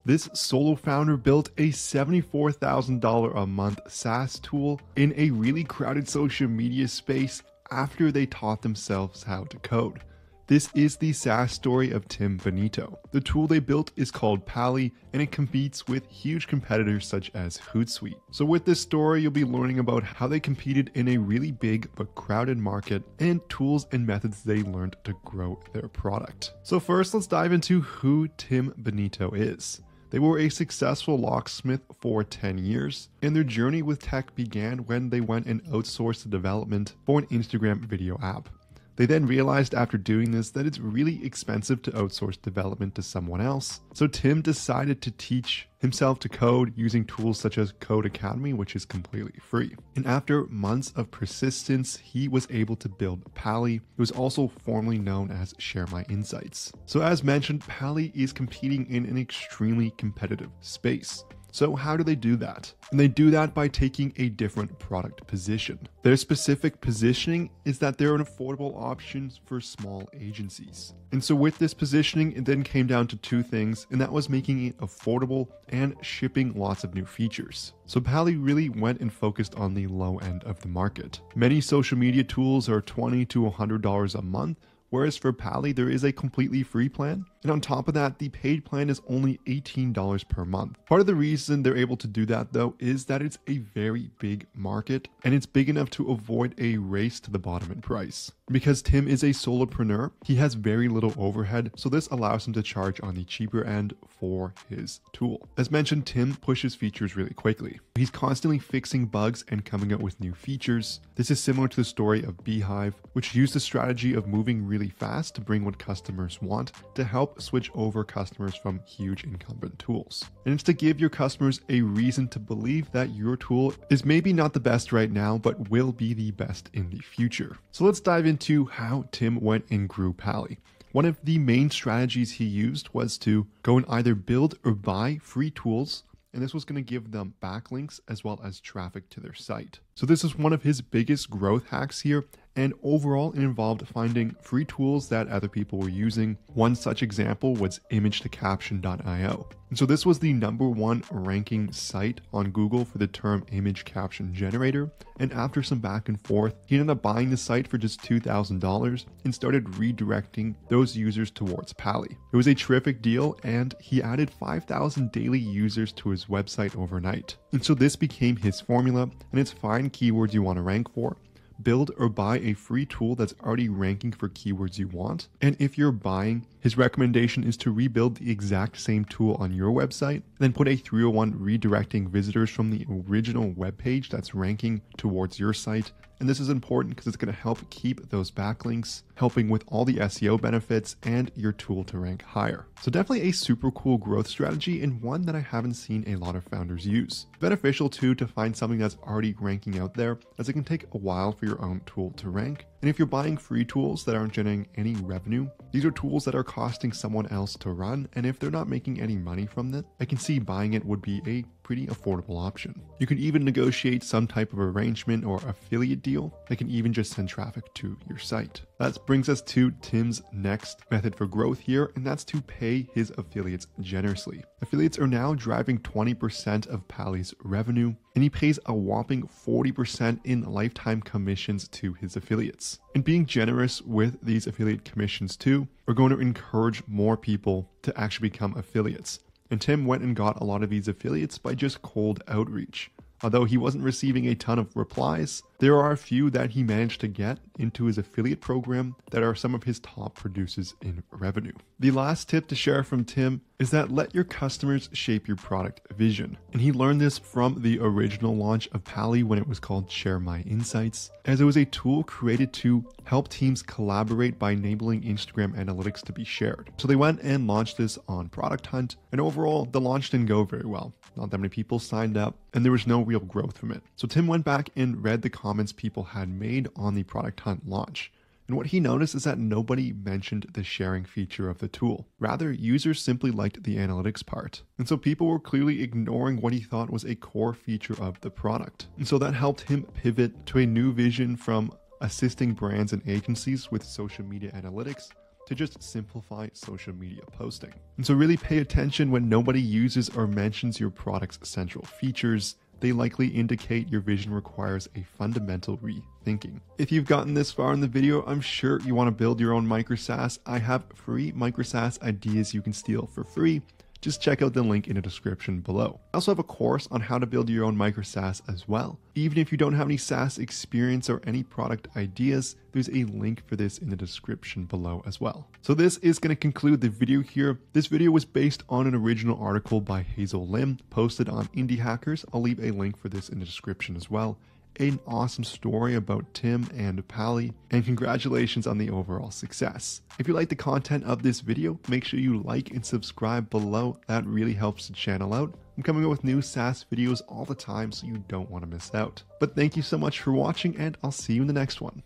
This solo founder built a $74,000 a month SaaS tool in a really crowded social media space after they taught themselves how to code. This is the SaaS story of Tim Benito. The tool they built is called Pally, and it competes with huge competitors such as Hootsuite. So with this story, you'll be learning about how they competed in a really big but crowded market and tools and methods they learned to grow their product. So first, let's dive into who Tim Benito is. They were a successful locksmith for 10 years, and their journey with tech began when they went and outsourced the development for an Instagram video app. They then realized after doing this that it's really expensive to outsource development to someone else. So Tim decided to teach himself to code using tools such as Code Academy, which is completely free. And after months of persistence, he was able to build Pally. It was also formerly known as Share My Insights. So as mentioned, Pally is competing in an extremely competitive space. So how do they do that? And they do that by taking a different product position. Their specific positioning is that they're an affordable option for small agencies. And so with this positioning, it then came down to two things, and that was making it affordable and shipping lots of new features. So Pally really went and focused on the low end of the market. Many social media tools are $20 to $100 a month, whereas for Pally, there is a completely free plan. And on top of that, the paid plan is only $18 per month. Part of the reason they're able to do that though is that it's a very big market and it's big enough to avoid a race to the bottom in price. Because Tim is a solopreneur, he has very little overhead, so this allows him to charge on the cheaper end for his tool. As mentioned, Tim pushes features really quickly. He's constantly fixing bugs and coming up with new features. This is similar to the story of Beehive, which used the strategy of moving really fast to bring what customers want to help switch over customers from huge incumbent tools. And it's to give your customers a reason to believe that your tool is maybe not the best right now, but will be the best in the future. So let's dive into how Tim went and grew Pally. One of the main strategies he used was to go and either build or buy free tools, and this was going to give them backlinks as well as traffic to their site. So this is one of his biggest growth hacks here, and overall it involved finding free tools that other people were using. One such example was image-to-caption.io. And so this was the #1 ranking site on Google for the term image caption generator. And after some back and forth, he ended up buying the site for just $2,000 and started redirecting those users towards Pally. It was a terrific deal, and he added 5,000 daily users to his website overnight. And so this became his formula, and it's find keywords you want to rank for, build or buy a free tool that's already ranking for keywords you want. And if you're buying, his recommendation is to rebuild the exact same tool on your website, then put a 301 redirecting visitors from the original web page that's ranking towards your site. And this is important because it's going to help keep those backlinks, helping with all the SEO benefits and your tool to rank higher. So definitely a super cool growth strategy, and one that I haven't seen a lot of founders use. Beneficial too to find something that's already ranking out there, as it can take a while for your own tool to rank. And if you're buying free tools that aren't generating any revenue, these are tools that are costing someone else to run, and if they're not making any money from it, I can see buying it would be a pretty affordable option. You can even negotiate some type of arrangement or affiliate deal that can even just send traffic to your site. That brings us to Tim's next method for growth here, and that's to pay his affiliates generously. Affiliates are now driving 20% of Pally's revenue, and he pays a whopping 40% in lifetime commissions to his affiliates. And being generous with these affiliate commissions too, we're going to encourage more people to actually become affiliates. And Tim went and got a lot of these affiliates by just cold outreach. Although he wasn't receiving a ton of replies, there are a few that he managed to get into his affiliate program that are some of his top producers in revenue. The last tip to share from Tim is that let your customers shape your product vision. And he learned this from the original launch of Pally when it was called Share My Insights, as it was a tool created to help teams collaborate by enabling Instagram analytics to be shared. So they went and launched this on Product Hunt, and overall the launch didn't go very well. Not that many people signed up, and there was no real growth from it. So Tim went back and read the comments people had made on the Product Hunt launch. And what he noticed is that nobody mentioned the sharing feature of the tool. Rather, users simply liked the analytics part. And so people were clearly ignoring what he thought was a core feature of the product. And so that helped him pivot to a new vision from assisting brands and agencies with social media analytics to just simplify social media posting. And so really pay attention when nobody uses or mentions your product's central features. They likely indicate your vision requires a fundamental rethinking. If you've gotten this far in the video, I'm sure you want to build your own micro SaaS. I have free micro SaaS ideas you can steal for free. Just check out the link in the description below. I also have a course on how to build your own micro SaaS as well. Even if you don't have any SaaS experience or any product ideas, there's a link for this in the description below as well. So this is going to conclude the video here. This video was based on an original article by Hazel Lim posted on Indie Hackers. I'll leave a link for this in the description as well. An awesome story about Tim and Pally, and congratulations on the overall success. If you like the content of this video, make sure you like and subscribe below. That really helps the channel out. I'm coming up with new SaaS videos all the time, so you don't want to miss out. But thank you so much for watching, and I'll see you in the next one.